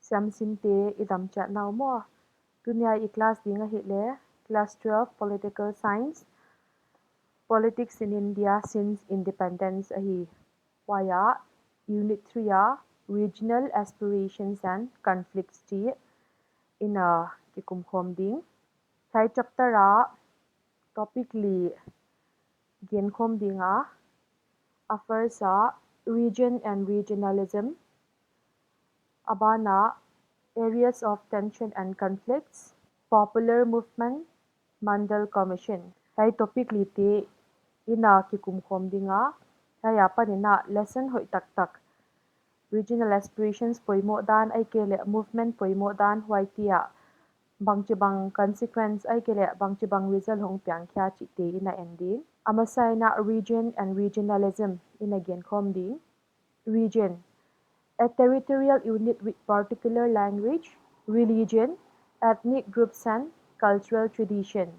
Samsinte idam chat now mo. Dunia I class dinga hitle. Class 12 Political Science. Politics in India since independence ahi. Waya Unit 3 Regional Aspirations and Conflicts ti in a kikum khom ding. Thai chapter topic li gen khom dinga. First region and regionalism. Abana areas of tension and conflicts, popular movement, Mandal Commission. Hai topic lite ina kikum khom dinga. Hai apa nina lesson hoi tak tak. Regional aspirations poimo dan ai kele movement poimo dan waitia. Bang chibang consequence ai kele bang chibang result hong piang kya chite ina ending. Amasai na region and regionalism ina gen khom ding. Region, a territorial unit with particular language, religion, ethnic groups and cultural tradition.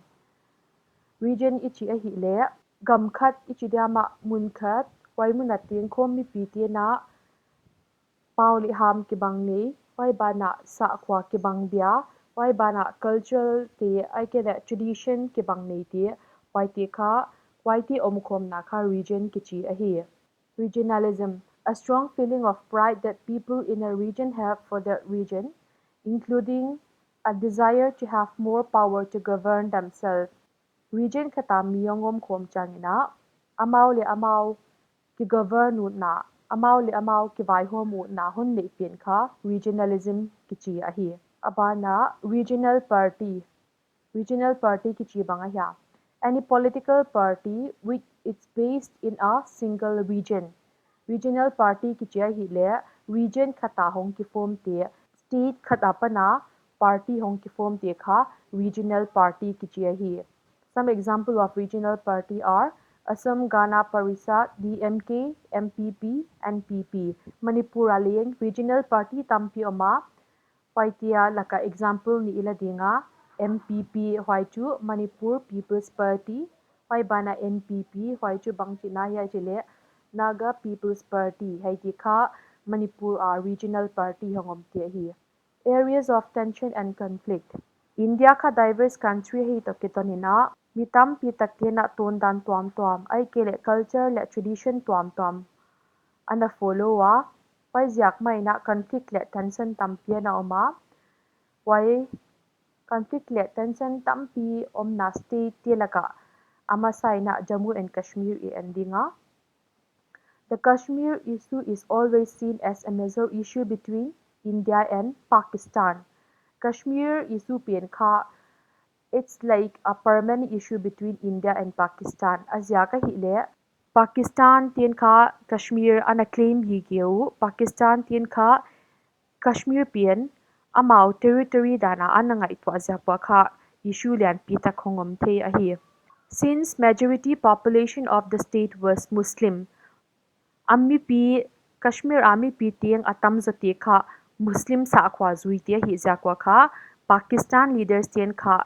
Region ichi a hile, gamkhat ichi diama munkhat, wai munating khom mi piti na pauli ham ki bang ni, wai bana sa kwa ki bang bia, wai bana cultural ti ai ke da tradition ki bang ni ti, wai ti kha, wai ti omkhom na kha region kichi a hi. Regionalism, a strong feeling of pride that people in a region have for their region, including a desire to have more power to govern themselves. Region kata miyongom khom changina, amau le amau ki govern na, amau le amau ki vai homu na hun le pien kha regionalism kichi ahi. Abana regional party. Regional party kichi banga ya. Any political party which is based in a single region. Regional party kichi hi le region khata hong ki form te state khata pana party hong ki form te kha regional party kichi hi. Some example of regional party are Assam Gana Parishad, DMK, MPP, and PP. Manipur Alien Regional Party Tampi Oma Paitia laka example ni ila dinga MPP Waichu Manipur People's Party Waibana NPP Waichu Bangchina ya jile Naga People's Party Haiti Kha Manipur regional party hongom te hi. Areas of tension and conflict. India kha diverse country hi to kitonina mitam pi takena ton dan tuam ai kele culture le tradition tuam ana follow pai ziak mai na conflict le tension tampia na oma wai conflict le tension tampi omna state telaka amasai na Jammu and Kashmir e endinga. The Kashmir issue is always seen as a major issue between India and Pakistan. Kashmir issue pian kha it's like a permanent issue between India and Pakistan. Azia ka hile Pakistan tien kha Kashmir ana claim hi geu Pakistan tien kha Kashmir pian amau territory dana ananga itwa zapwa kha issue lian pi ta khongom the a hi. Since majority population of the state was Muslim, Ammi pi Kashmir Army pi tiang atam zati kha Muslim sa khwa zui tia hi zakwa kha Pakistan leaders tien kha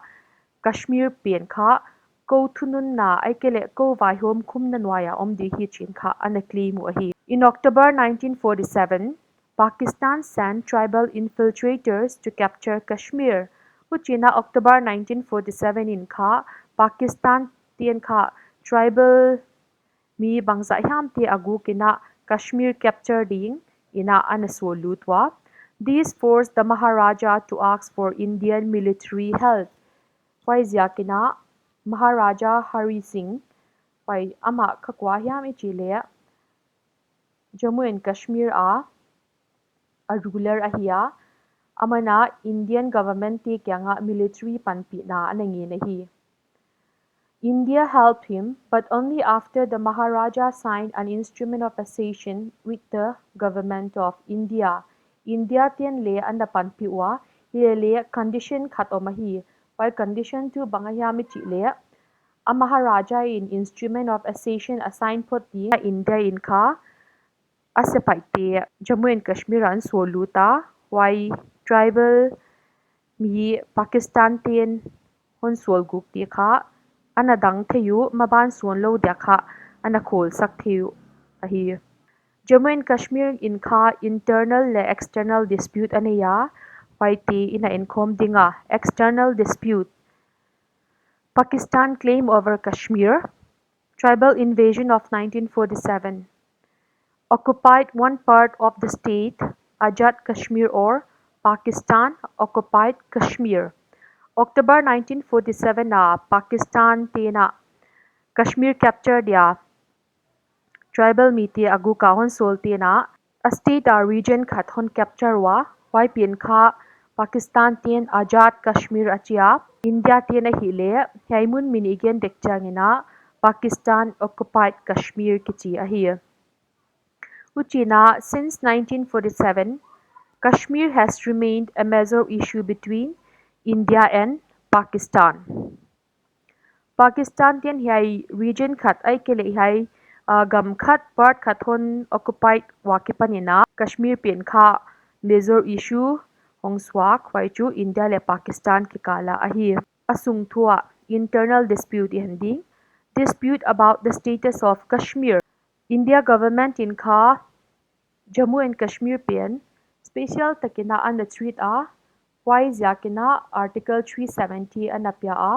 Kashmir pien kha ko thunun na aikele ko vai hom khum na nwaya om di hi chin kha anakli mu hi. In October 1947, Pakistan sent tribal infiltrators to capture Kashmir. Huchina October 1947 in kha Pakistan tien kha tribal mi bangza hiam te agu kina Kashmir capture ding ina anaso lutwa. This forced the Maharaja to ask for Indian military help. Waizia kina Maharaja Hari Singh wai ama khakwa hiam ichile Jammu and Kashmir a ruler ahia amana Indian government te kyanga military panpi na anangi na hi. India helped him, but only after the Maharaja signed an instrument of accession with the government of India. India tien le anda panpiwa le condition khat omahi. By condition to bangayami chile, a Maharaja in instrument of accession assigned poti India in ka asepaite Jammu and Kashmir an soluta why tribal mi Pakistan tien hon sol guk ti kha anadang theyu maban suan lo dia kha anakhol sak theyu ahi Jammu and Kashmir in kha internal le external dispute aneya waiti ina inkom dinga external dispute Pakistan claim over Kashmir tribal invasion of 1947 occupied one part of the state Azad Kashmir or Pakistan occupied Kashmir October 1947 na Pakistan tina Kashmir captured ya tribal miti agu kahon solti na a state a region khat hon capture wa wai pin kha Pakistan tien Azad Kashmir achia India tien a hile haimun min igen dekchangina Pakistan occupied Kashmir kichi a hi Uchina since 1947 Kashmir has remained a major issue between India and Pakistan Pakistan tian hiai region khat ai kele hiai gam khat part khat hon occupied wakipanina Kashmir pin kha major issue hongswa khwai chu India le Pakistan ki kala a hi asung thua internal dispute hindi dispute about the status of Kashmir India government in kha Jammu and Kashmir pin special takina an the treat a why zakina article 370 anapya a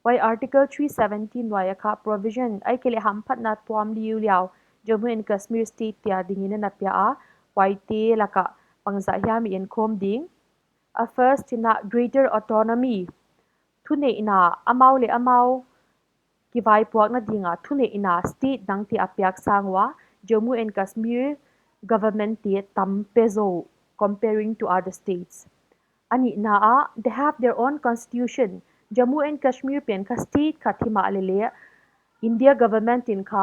why article 317 waya kha provision ai kele hamphat na twam liu liao Jammu and Kashmir state tia dingina napya a why te laka pangza hiam in khom ding a first ina greater autonomy thune ina amau le amau ki vai puak na dinga thune ina state dang ti apyak sangwa Jammu and Kashmir government ti tam pezo comparing to other states ani na a they have their own constitution Jammu and Kashmir pen ka state ka thima alele India government in kha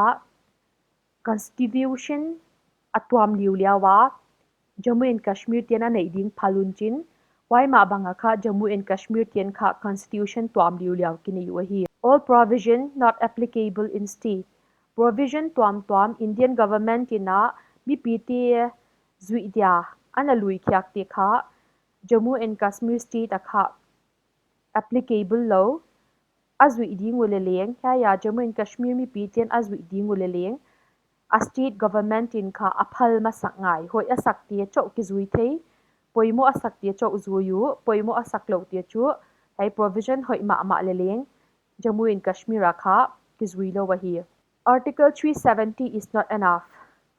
constitution atwam liuliawa Jammu and Kashmir tiana nei ding phalun chin why ma banga kha Jammu and Kashmir tian kha constitution twam liuliaw kini yu hi all provision not applicable in state provision twam Indian government ina mi pt zuidia ana lui khyak te kha Jammu and Kashmir state akha applicable law azui ding uleleng kya ya Jammu and Kashmir mi pitian azui ding uleleng a state government in kha aphal ma sangai hoi asak ti chau ki zui thei poimo asak ti chau zuyu poimo asak lo ti chu hai provision hoi ma leleng Jammu and Kashmir kha ki zui lo wa hi article 370 is not enough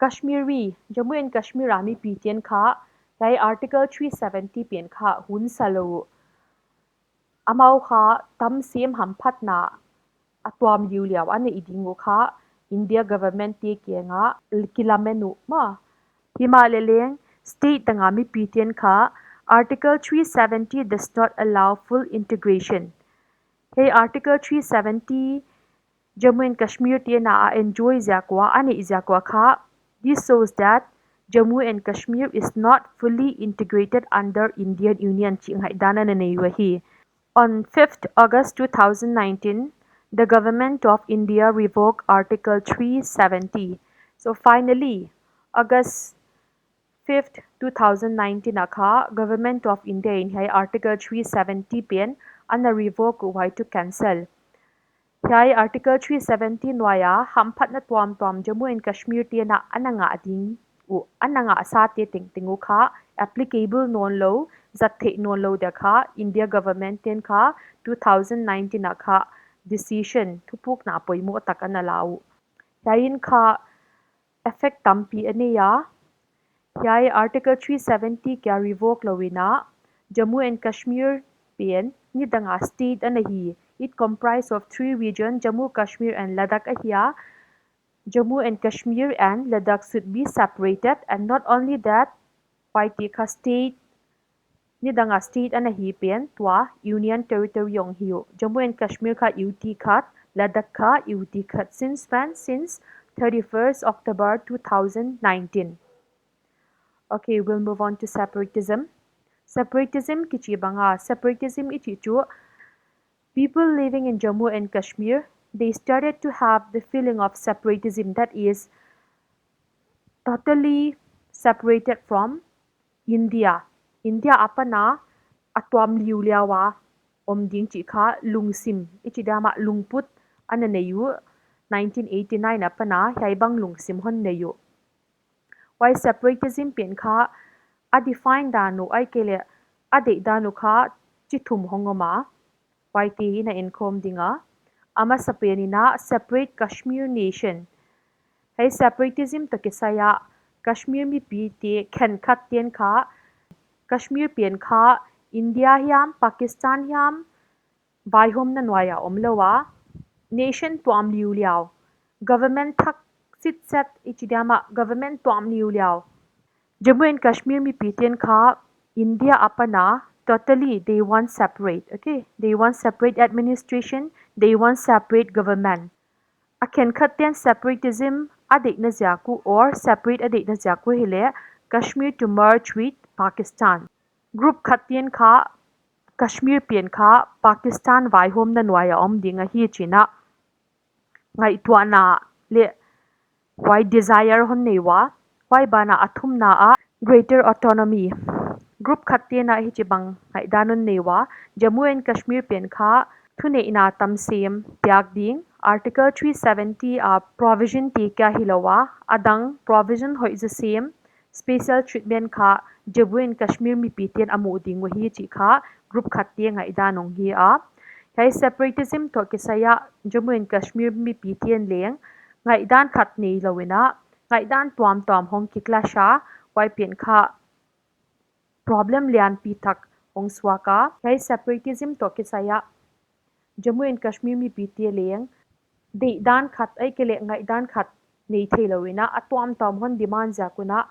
Kashmiri Jammu and Kashmir ami pitian kha hai article 370 pen kha hun salo amau kha tam sem ham phatna atwam liu liaw ane idingo kha India government te kianga kilamenu ma himaleleng state tangami pitian kha article 370 does not allow full integration hey article 370 Jammu and Kashmir te na enjoy zakwa ane izakwa kha this shows that Jammu and Kashmir is not fully integrated under Indian Union chinghai dana na nei wa hi on 5th August 2019, the Government of India revoked Article 370. So finally, August 5th, 2019 akha Government of India in hai Article 370 pen ana revoke why to cancel. Hai Article 370 waya hamphat na twam Jammu and Kashmir te na ananga ding u ananga sa te ting tingu kha applicable non law zathe non law da kha India government ten kha 2019 na kha decision thupuk na poimo takana lau yain kha effect tampi aneya yai article 370 kya revoke lowina Jammu and Kashmir pen ni danga state anahi it comprised of three regions Jammu Kashmir and Ladakh ahia Jammu and Kashmir and Ladakh should be separated and not only that Paitika state ni danga state ana hi pen twa union territory yong hiu Jammu and Kashmir kha UT khat Ladakh kha UT khat since when since 31st October 2019 okay we'll move on to separatism kichi banga separatism ichi chu people living in Jammu and Kashmir they started to have the feeling of separatism that is totally separated from India apana atwam liuliawa omding chi kha lungsim ichidama lungput ananeyu 1989 apana haibang lungsim hon neyu why separatism pen kha a define danu ai kele ade danu kha chithum hongoma why ti na enkom dinga ama sapenina separate Kashmir nation hai separatism to kisaya Kashmir mi pi te khen khat ten kha Kashmir pen kha India hiam Pakistan hiam vai hom na noya omlowa nation tuam liu liao government thak sit set ichidama government tuam liu liao Jammu and Kashmir mi pitian kha India apana totally they want separate okay they want separate administration they want separate government aken khaten separatism adik na jaku or separate adik na jaku hile Kashmir to merge with Pakistan group khatien kha Kashmir pian kha Pakistan vai hom na nuaya om dinga hi china ngai tuana le why desire hon newa why bana athum na a greater autonomy group khatte na hi chibang hai danon newa Jammu and Kashmir pen kha thune ina tam sem pyak ding article 370 a provision ti kya hilowa adang provision hoi the same special treatment kha Jammu and Kashmir mi pitian amu ding wa hi chi kha group khatte ngai danong hi a hai separatism to kisaya Jammu and Kashmir mi pitian leng ngai dan khat nei lowina ngai dan tuam hong kikla sha wai pen kha problem lian pi thak hong swaka hai separatism to kisaya Jammu and Kashmir mi piti leng de dan khat ai kele ngai dan khat nei theilowina atwam tom hon demand ja kuna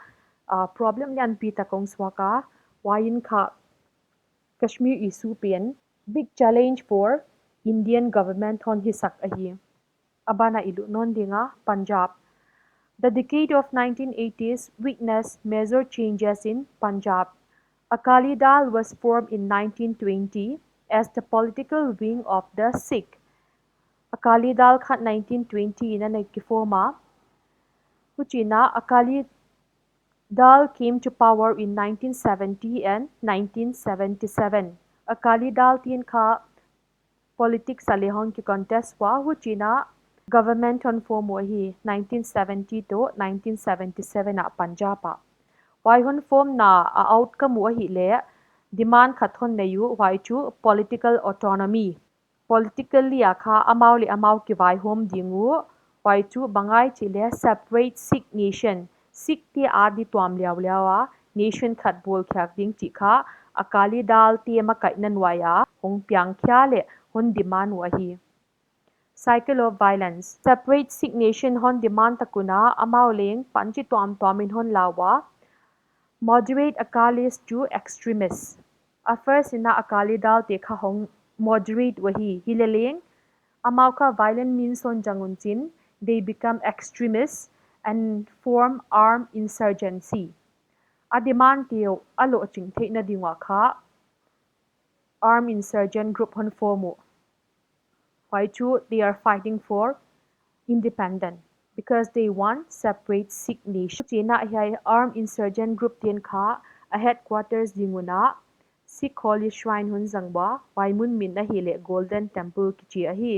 problem lian pi takong swaka wain kha Kashmir issue pen big challenge for Indian government hon hi sak ahi abana ilu non dinga Punjab. The decade of 1980s witnessed major changes in Punjab. Akali Dal was formed in 1920 as the political wing of the Sikh. Akali Dal khat 1920 na nagkiforma. Huchina Akali Dal came to power in 1970 and 1977. Akali Dal tien kha politics salehon ki contest wa huchina government on form wahi 1970 to 1977 a Punjab a wai hon form na a outcome wahi le demand khathon neyu wai chu political autonomy politically akha amau ki wai hom dingu wai chu bangai chile separate Sikh nation Sikh ti adi twam liaw liawa nation khat bol khyak ding chi kha Akali Dal ti ma kai nan waya hong pyang khya le hon demand wahi cycle of violence separate Sikh nation hon demand takuna amauleng panchi tom in hon lawa moderate Akalis to extremists at first ina Akali Dal te kha hong moderate wahi hileleng amau kha violent means on jangun chin they become extremists and form armed insurgency a demand teo alo ching theina dingwa kha armed insurgent group hon formu why two they are fighting for independent because they want separate Sikh nation. China hai armed insurgent group tien kha a headquarters dinguna Sikh Holy Shrine hun zangba waimun min na hele Golden Temple kichi a hi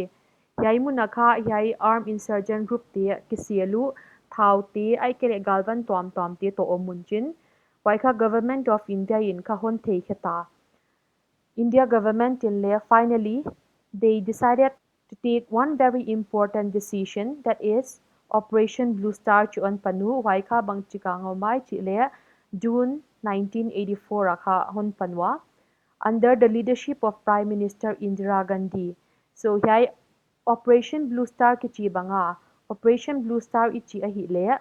yaimun kha yai armed insurgent group te kisielu thau te ai kele galvan tom te to omun chin wai kha government of India in kha hon thei khata India government in le finally they decided to take one very important decision that is Operation Blue Star chuan panu waika bang chikang mai chile June 1984 akha hon panwa under the leadership of Prime Minister Indira Gandhi so yai Operation Blue Star kichi banga Operation Blue Star ichi a hi le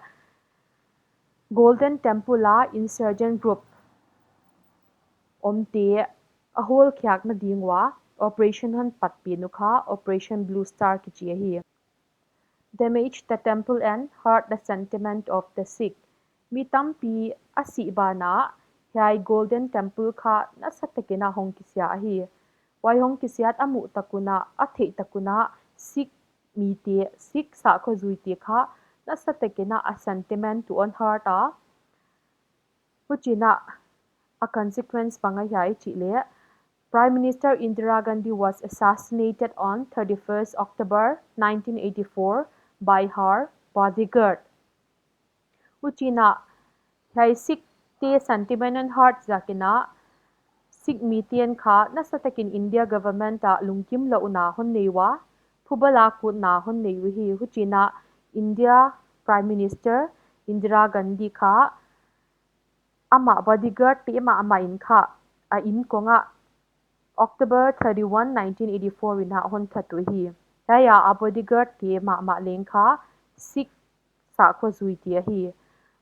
Golden Temple la insurgent group omte a whole khyak na dingwa Operation Han Patpi Nukha Operation Blue Star kichi hi damaged the temple and hurt the sentiment of the Sikh mi tampi asi bana yai Golden Temple kha na satakena hong kisya hi wai hong kisyat amu takuna athe takuna Sikh mi te Sikh sa kho zui te kha na satakena a sentiment to on heart a huchina a consequence banga yai chile Prime Minister Indira Gandhi was assassinated on 31st October 1984 by her bodyguard. Uchina hai sik te sentiment and heart zakina sik mitian kha na satakin India government ta lungkim la una hon neiwa phubala ku na hon nei hi huchina India Prime Minister Indira Gandhi kha ama bodyguard ti ama in kha a in konga October 31 1984 wina hon thatu hi ya a bodyguard ti ma leng kha sik sa kho zui ti hi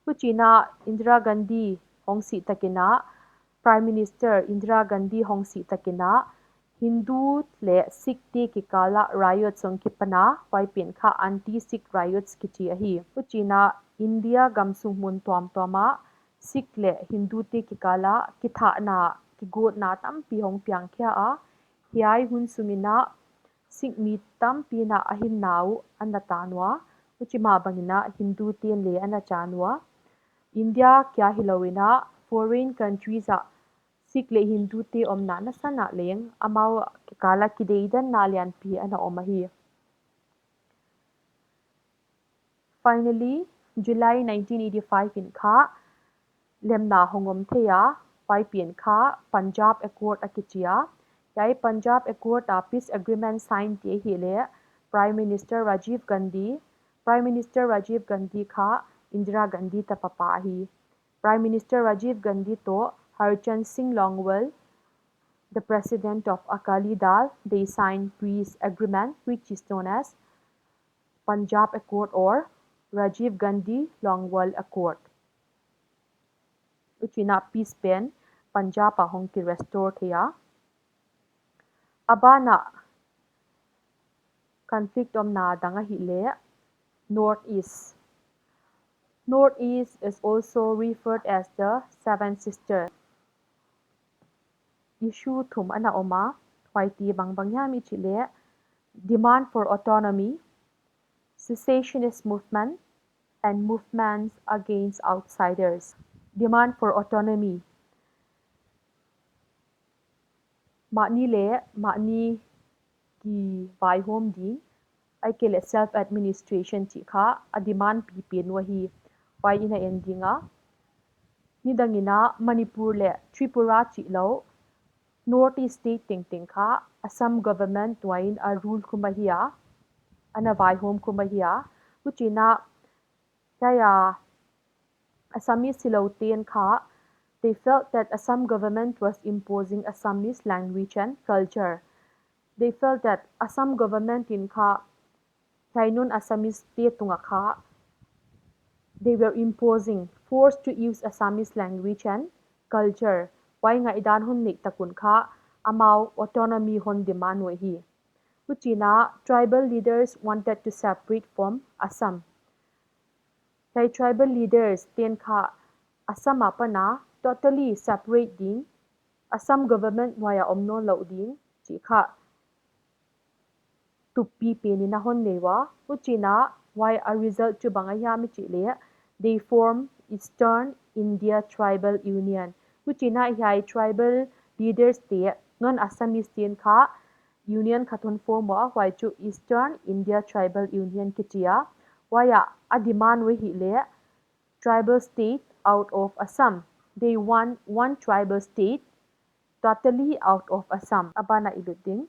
huchina Indira Gandhi hongsi takina Prime Minister Indira Gandhi hongsi takina Hindu le Sikh ti ki kala riot song kipana wai pin kha anti Sikh riots ki ti hi huchina India gamsung mun toma Sikh le Hindu ti ki kala ki tha na ki god na tam pi hong piang kya a hiai hun sumina Sikh mi tam pi na ahin nau anatanwa uchima bangina Hindu ti le ana chanwa India kya hilowina foreign countries a Sikh le Hindu te omna na sana leng amao kala kideidan na lian pi ana omahi. Finally, July 1985 in kha lemna hongom theya pai pian kha Punjab Accord akichia yai Punjab Accord a peace agreement sign te hi le Prime Minister Rajiv Gandhi kha Indira Gandhi ta papa hi Prime Minister Rajiv Gandhi to Harchand Singh Longwell, the president of Akali Dal, they signed peace agreement which is known as Punjab Accord or Rajiv Gandhi Longwell Accord. Which in a peace pen Punjab ahong ki restore thea. Abana conflict na danga hile Northeast. Northeast is also referred as the Seven Sisters. Issue thum ana oma waiti bangbangya mi chile demand for autonomy, secessionist movement, and movements against outsiders. Demand for autonomy. Mani le mani ki vai home di ai kele self administration chi kha a demand pi pen wahi wai ina endinga nidangina Manipur le Tripura chi lo Northeast state ting kha Assam government wain a rule kumahia ana vai home kumahia uchina kaya Assamese silotian kha they felt that Assam government was imposing Assamese language and culture. They felt that Assam government in kha Kainun Assamese state tunga kha they were imposing forced to use Assamese language and culture. Why nga idan hun nik takun kha amao autonomy hon demand wa hi. Uchina tribal leaders wanted to separate from Assam. Kay tribal leaders ten kha Assam apana totally separate ding Assam government waya omno lo ding chi kha tupi penina hon lewa uchina why a result to bangaya mi chi le they form Eastern India Tribal Union uchina hi tribal leaders te non Assamese ten kha union khathon form wa why to Eastern India Tribal Union kitia waya a demand we hi le tribal state out of Assam. They want one tribal state totally out of Assam. Abana iluding.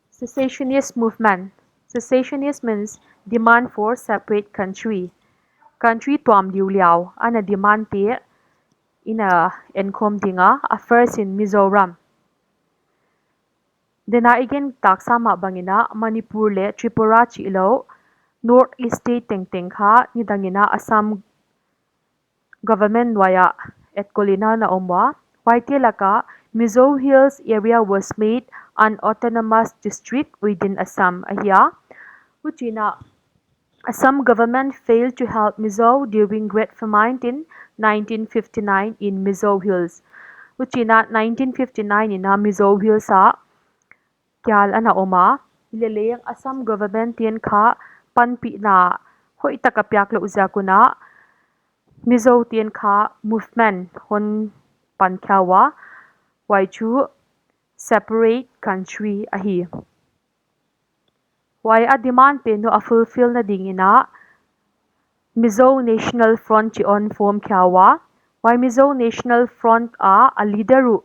Secessionist movement. Secessionist means demand for separate country. Country tuam liu liao ana demand te in a encom dinga a first in Mizoram. Dena again taksama bangina Manipur le Tripura chi lo North East state teng kha nidangina Assam government waya at Kolina na omwa Waitilaka Mizo Hills area was made an autonomous district within Assam ahia uchina Assam government failed to help Mizo during Great Famine in 1959 in Mizo Hills uchina 1959 in Mizo Hills a kyal ana oma leleyang Assam government tien kha panpi na hoi takapyak lo uzakuna Mizo tien kha movement hon pankhawa why chu separate country ahi why a demand pe no a fulfill na dingina Mizo National Front chi on form kyawa. Why Mizo National Front a leaderu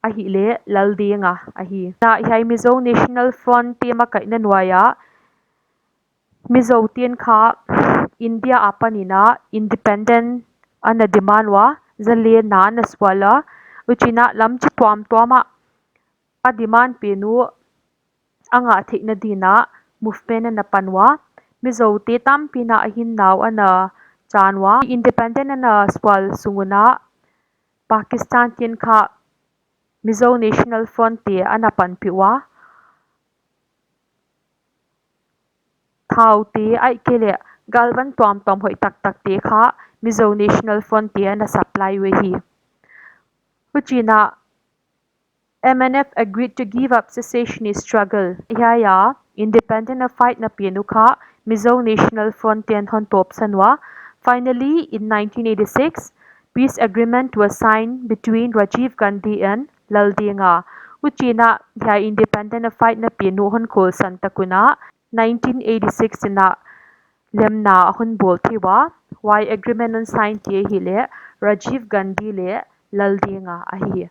ahi le laldenga ahi. Na ihai Mizo National Front ti makainan waya Mizo tien kha India apanina independent ana demand wa zale na na swala uchina lamchi twam twama a demand penu anga thikna dina movement na panwa mizo te tam pina ahin naw ana chanwa independent ana swal sunguna Pakistan tien kha Mizo National Front te ana panpiwa thau te ai kele galwan twam tom hoi tak tak te kha Mizo National Front te ana supply we hi Uchina MNF agreed to give up secessionist struggle. Ihaya independent na fight na pianuka Mizo National Front ten hon top sanwa. Finally, in 1986, peace agreement was signed between Rajiv Gandhi and Laldenga. Uchina hiya independent na fight na pianu hon kol santakuna 1986 na lemna hon bol thiwa. Why agreement on signed tie hile Rajiv Gandhi le Laldenga ahi.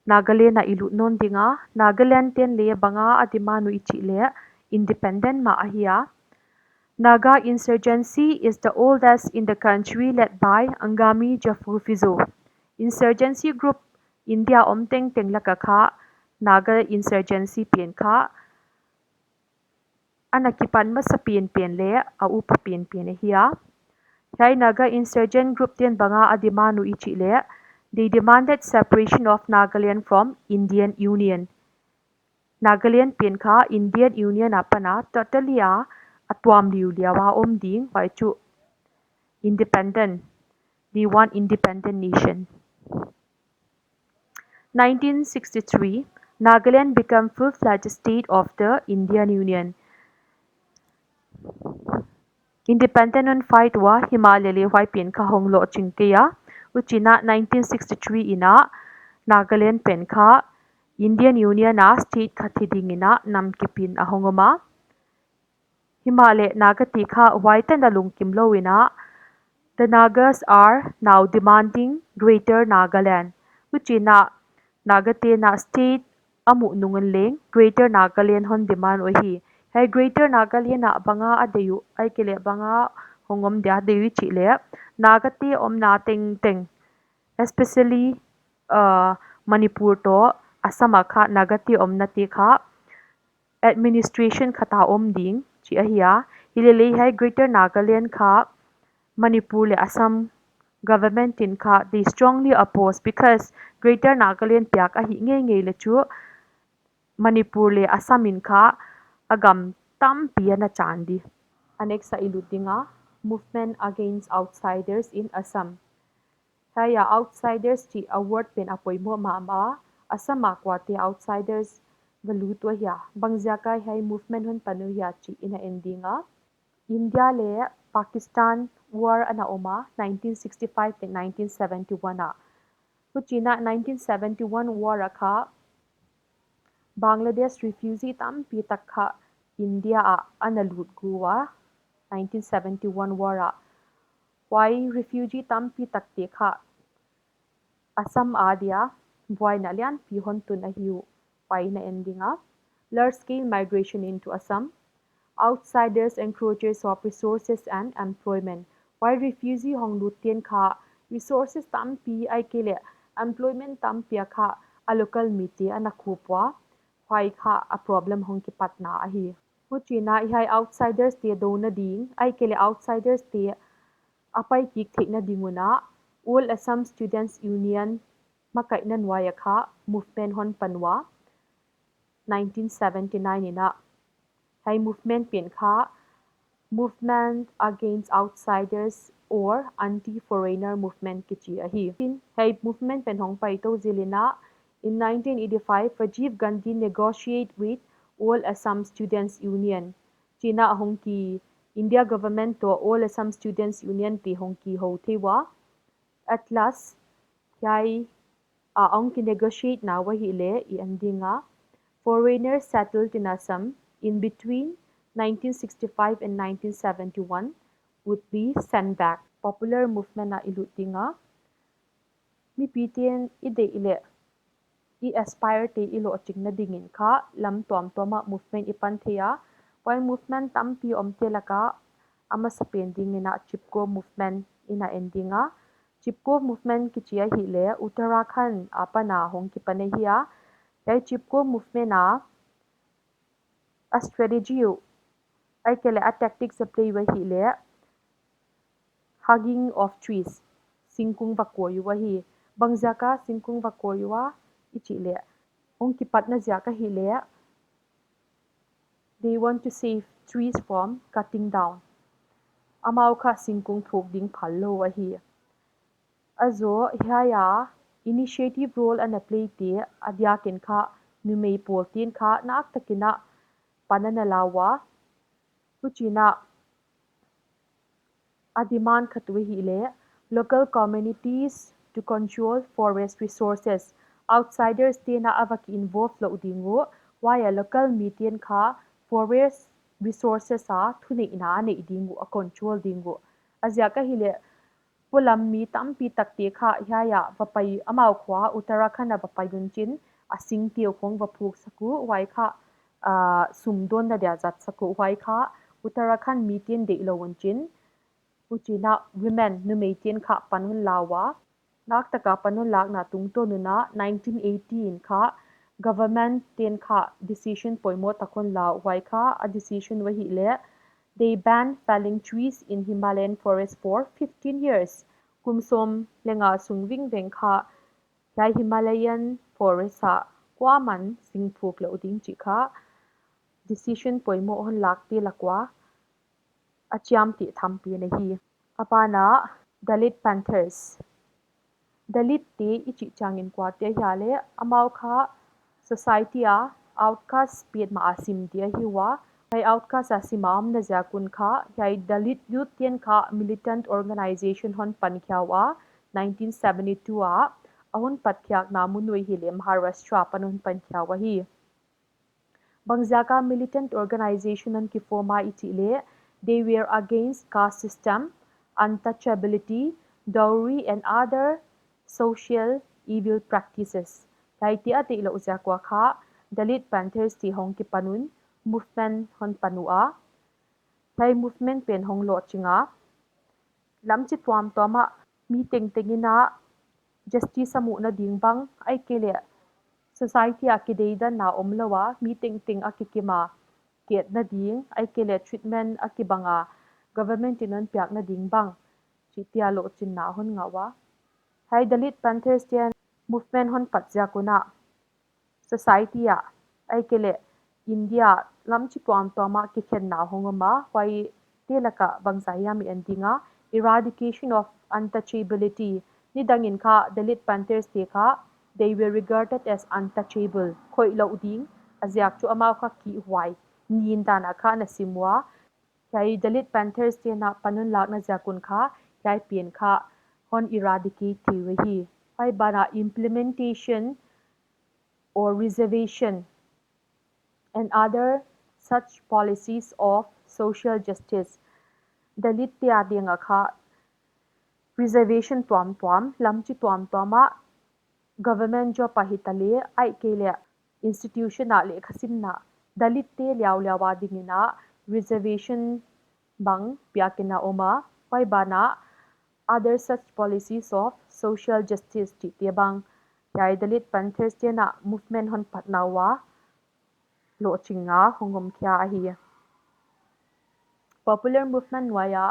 Nagaland na ilut non dinga Nagaland ten le banga adimanu ichi le independent ma ahia Naga insurgency is the oldest in the country led by Angami Jafur Fizo. Insurgency group India omteng tenglaka kha Naga insurgency pien kha anakipan masa pien pien le a upa pien pien hia Hai Naga insurgent group ten banga adimanu ichi le they demanded separation of Nagaland from Indian Union. Nagaland pien kha Indian Union apana totally a atwam liu liawa om ding wai chu independent. They want independent nation. 1963, Nagaland became full-fledged state of the Indian Union. Independent on fight wa Himalaya wai pien kha honglo chingkeya uchina 1963 ina Nagaland pen kha Indian Union a state kha thidingina namkipin ahongoma Himalaya Nagati kha waita na lungkim lowina the Nagas are now demanding Greater Nagaland uchina Nagate na state amu nungan leng Greater Nagaland hon demand ohi Hai Greater Nagaland na banga adayu ai kele banga hongom dia adayu chile Nagate om na teng teng especially Manipur to Assam kha Nagati om na te kha administration khata om ding chi ahia hilele hai Greater Nagaland kha Manipur le Assam government in kha they strongly oppose because Greater Nagaland pyak ahi nge le chu Manipur le Assam in kha agam tam piana chandi anexa iludinga movement against outsiders in Assam Kaya outsiders chi award pen apoimo mama Assam akwate outsiders galutwa ya bangzia kai hai movement hun panu ya chi ina endinga India le Pakistan war ana oma 1965 and 1971 a China 1971 war akha Bangladesh refugee tam pi takha India a analut guwa 1971 war a why refugee tam pi takte kha Assam adia boy na lian pi hon tun a hiu why na endinga large scale migration into Assam outsiders encroachers of resources and employment why refugee hong lutien kha resources tam pi ai kele employment tam pi kha a local miti ana khupwa why kha a problem hong ki patna a hi hu china hi outsiders te do na ding ai kele outsiders te apai ki thekna dinguna all Assam students union makai nan waya kha movement hon panwa 1979 ina hai movement pen kha movement against outsiders or anti-foreigner movement kichi ahi hai movement pen hong pai to zilina in 1985 Rajiv Gandhi negotiate with all Assam students union China hongki India government to all Assam students union ti hongki ho thewa at last yai ongki negotiate na wa hi le I andinga foreigners settled in Assam in between 1965 and 1971 would be sent back. Popular movement na ilutinga mi PTN ide ile I aspire te ilo chingna dingin kha lam tom toma movement ipan thea poi movement tampi omte laka ama sapen dingina chipko movement ina endinga chipko movement kichia hi le Uttarakhand apana hong ki pane hiya yai chipko movement na a strategy ai kele a tactics a play wa hi le hugging of trees singkung vakko yuwa hi bangjaka singkung vakko yuwa ichi le ong ki patna jaka hi le they want to save trees from cutting down amau kha singkung thok ding phallo wa hi azo hiya initiative role an play te adya ken kha numei pol tin kha nak takina panana lawa puchina a demand khatwe hi le local communities to control forest resources outsiders te na avaki involved lo dingo waya local mitian kha forest resources a thune ina ne dingo a control dingo azya ka hi le pulam mi tampi takte kha hiya vapai amau khwa Uttarakhand vapai gunchin asing tio khong vaphuk saku wai kha sumdon na dia jat saku wai kha Uttarakhand mitian de lo wanchin uchina women numeitin kha panun lawa nak taka panun lak na tungto nuna 1918 kha government ten kha decision poimo takon la wai kha a decision wa hi le they banned felling trees in Himalayan forest for 15 years kumsom lenga sungwing veng kha yai Himalayan forest ha kwaman singphuk lo ding chi kha decision poimo hon lak te lakwa achiam ti thampi na hi apana Dalit Panthers Dalit te ichi changin kwa te hiale amau kha society a outcast piet ma asim dia hiwa hai outcast asimam na jakun kha yai Dalit youth tian kha militant organization hon pankhawa 1972 a ahun patkhyak namunoi hile Maharashtra panun pankhawa hi Bangjaka militant organization on Kifoma Itile, they were against caste system, untouchability, dowry and other social evil practices. Laiti ate ilo ujakwa kha, Dalit Panthers ti hong ki panun, movement hon panua, thai movement pen hong lo chinga, lam chi tuam toma meeting tengina justice amu na dingbang ay kele society akideida na omlawa meeting ting akikima ket na ding ai kele treatment akibanga government inon piak na dingbang chitia lo chin na hon ngawa hai Dalit Panthers tian movement hon patja kuna society a ai kele India lam chi tuam toma ki khen na hongama wai telaka bangsaya mi endinga eradication of untouchability ni dangin kha Dalit Panthers te kha they were regarded as untouchable khoi lo ding azyak chu amau kha ki huai nin dana kha na simwa yai Dalit Panthers te na panun lak na jakun kha yai pien kha hon eradicate thi hi hai bana implementation or reservation and other such policies of social justice Dalit te adinga kha reservation tuam tuam lamchi tuam tuama government job pahitale ai kele institution a le khasim na Dalit te liaw liawa dingina reservation bang piakina oma pai bana other such policies of social justice ti te bang yai Dalit Panthers te na movement hon patnawa lo chinga hongom kya hi popular movement waya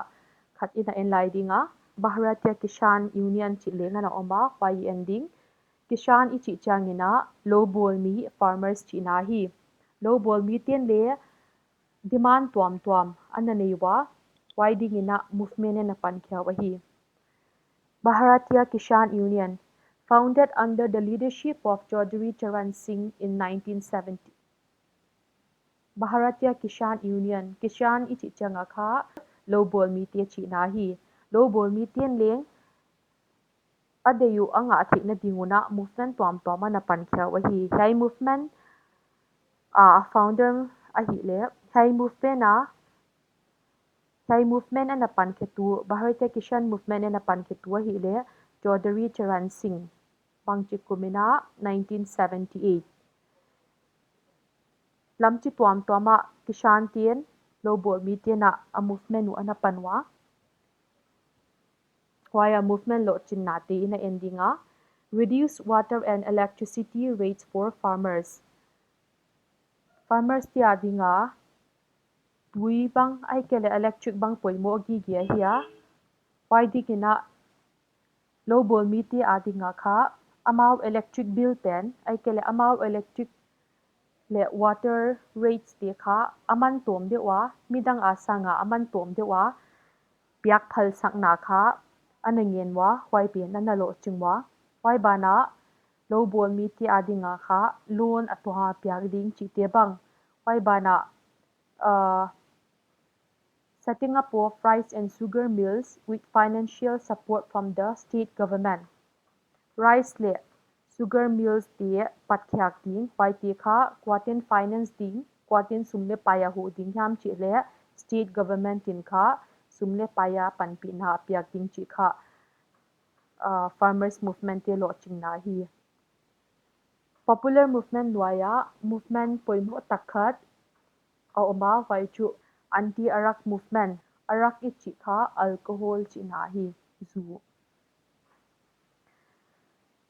khat ina en lai dinga Bharatiya Kisan Union chi lenga na oma wai ending Kisan ichi changina low ball mi farmers chi na hi low ball mi ten le demand tuam tuam ananeiwa wai dingina movement na pankhya wa hi Bharatiya Kisan Union founded under the leadership of Chaudhry Charan Singh in 1970 Bharatiya Kisan Union Kisan ichi changa kha low ball mi te chi na hi low ball mi ten leng adeyu anga thikna dinguna movement tuam tuama na pankhya wa hi hai movement founder a hi le hai movement na Thai movement and Pan Ketu, Bharatiya Kisan movement and Pan Ketu Hile, Chaudhary Charan Singh, Bangchikumina, 1978. Lamchi tuam tuama Kishan Tien, Lobo Mitiana, a movement u anapanwa. Why a movement lo chinnati in a endinga, reduce water and electricity rates for farmers. Farmers ti adinga, tui bang ay kele electric bang poy mo gigia hiya, why di kina low ball miti adinga ka, amount electric bill pen, ay kele amount electric le water rates ti ka, aman tom de wa, midang asa nga aman tom de wa, piak phal sak na ka, anangyen wa, why pen nanalo chingwa, why bana, low ball miti adinga ka, loan atuha piak ding chi te bang, why bana, setting up of rice and sugar mills with financial support from the state government. Rice le sugar mills te patkhyak ding pai te kha kwatin finance ding kwatin sumle paya ho ding ham chi le state government in kha sumle paya panpi na pyak ding chi kha farmers movement te lo ching na hi popular movement waya movement poimo takhat oma vai chu anti arak movement arak ichi kha alcohol chi na hi zu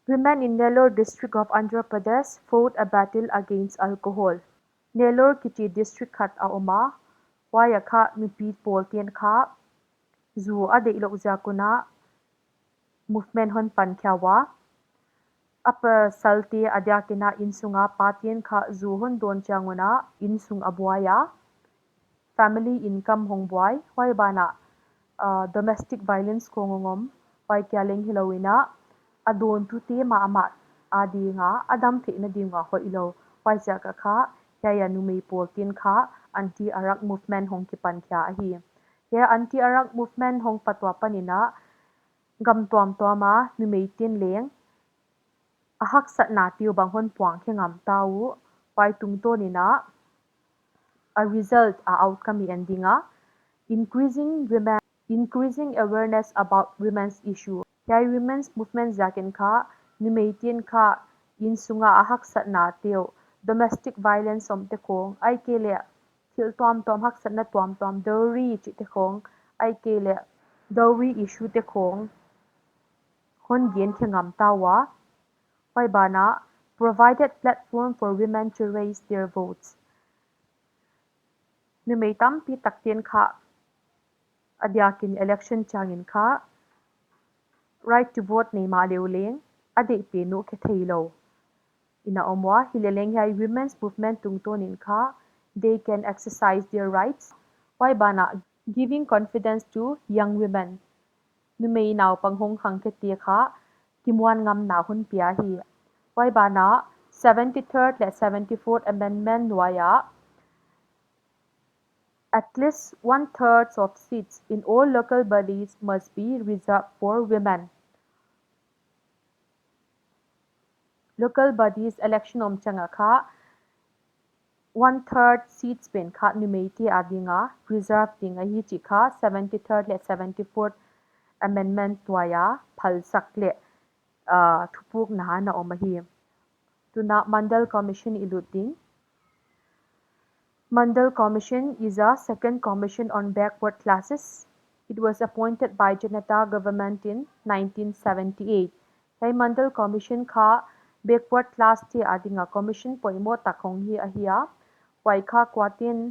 Women in Nellore district of Andhra Pradesh fought a battle against alcohol. Nellore Kiti district khat a oma waya kha nupi poltian kha zu ade ilok jakuna movement hon pan khawa apa salte adya kina insunga patien kha zu hon don changuna insung abwaya family income hongboy why bana domestic violence kongongom why kyaleng hilowina adon tu te ma ama adi nga adam the na dinga ho ilo why jaka kha ya numei poltin kha anti arak movement hong ki pan kya hi ya anti arak movement hong patwa panina gam tom toma numei tin leng ahak sat na tiu bang hon puang khengam tau why tungto nina a result a outcome endinga increasing awareness about women's issue yai women's movement zakin kha nimeitin kha insunga ahak sat na tiu domestic violence somte khong ai kele thil tom hak sat na tom dowry chi te khong ai kele dowry issue te khong hon gen khengam tawa pai bana provided platform for women to raise their votes numei tam pi taktien kha adyakin election changin kha right to vote nei ma leuleng ade pe no ke thailo ina omwa hileleng hai women's movement tungtonin kha they can exercise their rights why bana giving confidence to young women numei naw panghong khang ke ti kha kimwan ngam na hun pia hi why bana 73rdและ 74th amendment waya at least one-third of seats in all local bodies must be reserved for women. Local bodies election om changa kha one-third seats ben kha numeti adinga reserved dinga hi chi kha 73rd le 74th amendment waya phal sakle thupuk na na omahi tuna mandal commission iluting Mandal Commission is a second commission on backward classes. It was appointed by Janata government in 1978. Hai Mandal Commission kha backward class ti adinga commission poimo takong hi ahia wai kha kwatin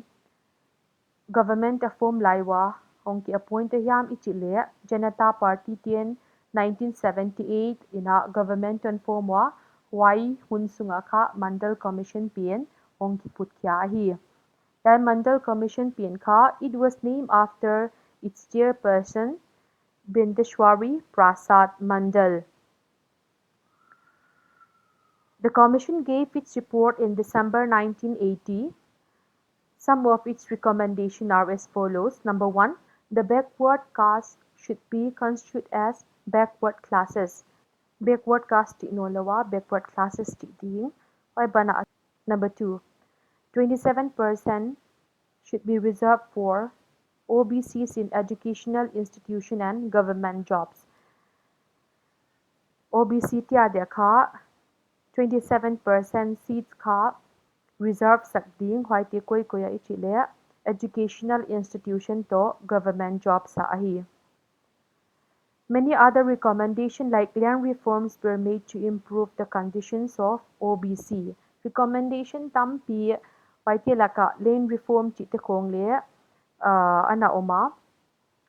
government form laiwa hong ki appoint yam ichile Janata Party tien 1978 ina government on form wa wai hunsunga kha Mandal Commission pien hong ki put kya hi The Mandal Commission Pienka, it was named after its chairperson, Bindeshwari Prasad Mandal. The commission gave its report in December 1980. Some of its recommendations are as follows. Number 1, the backward caste should be construed as backward classes. Backward caste inolawa, backward classes ding. Number 2, 27% should be reserved for OBCs in educational institution and government jobs. OBC tia de kha 27% seats kha reserve sakding hwai te koi koya ichile educational institution to government jobs sa ahi. Many other recommendations like land reforms were made to improve the conditions of OBC. Recommendation tampi hwaite laka land reform chi te khong le ana oma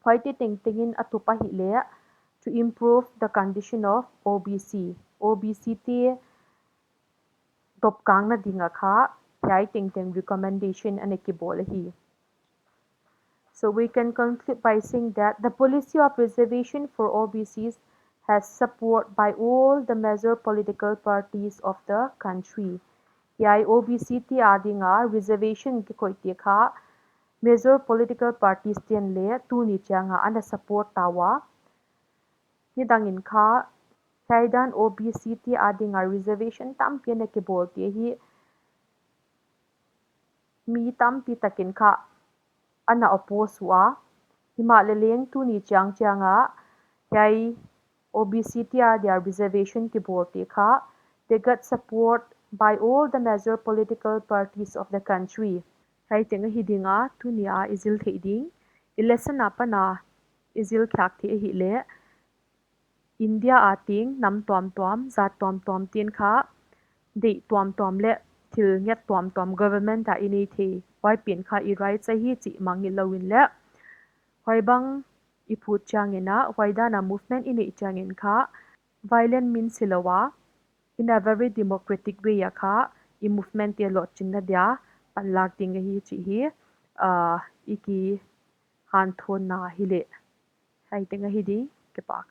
hwaite tengtengin atupa hi le to improve the condition of OBC. OBC te top kang na dinga kha yai tengteng recommendation aneki bole hi. So we can conclude by saying that the policy of reservation for OBCs has support by all the major political parties of the country. Yai OBC ti adinga reservation ki koite kha major political parties tian le tu ni changa ana support tawa ni dangin kha kaidan OBC ti adinga reservation tam pian ke bol ti hi mi tam pi takin kha ana oppose wa hima leleng tu ni changa yai OBC tia their reservation ki bote kha they got support by all the major political parties of the country. Hai tenga hidinga tu ni a izil theiding election apana izil khak the hi le India ating nam tom zat tom tin kha de tom le thil nget tom government ta ini the wai pin kha I right sahi chi mangi lowin le wai bang iput changena waidana movement ini changin kha violent means silawa in a very democratic way ya kha I movement te lo chinna dia panlak ting hi chi hi iki han thon na hi le hai tenga hi di ke pak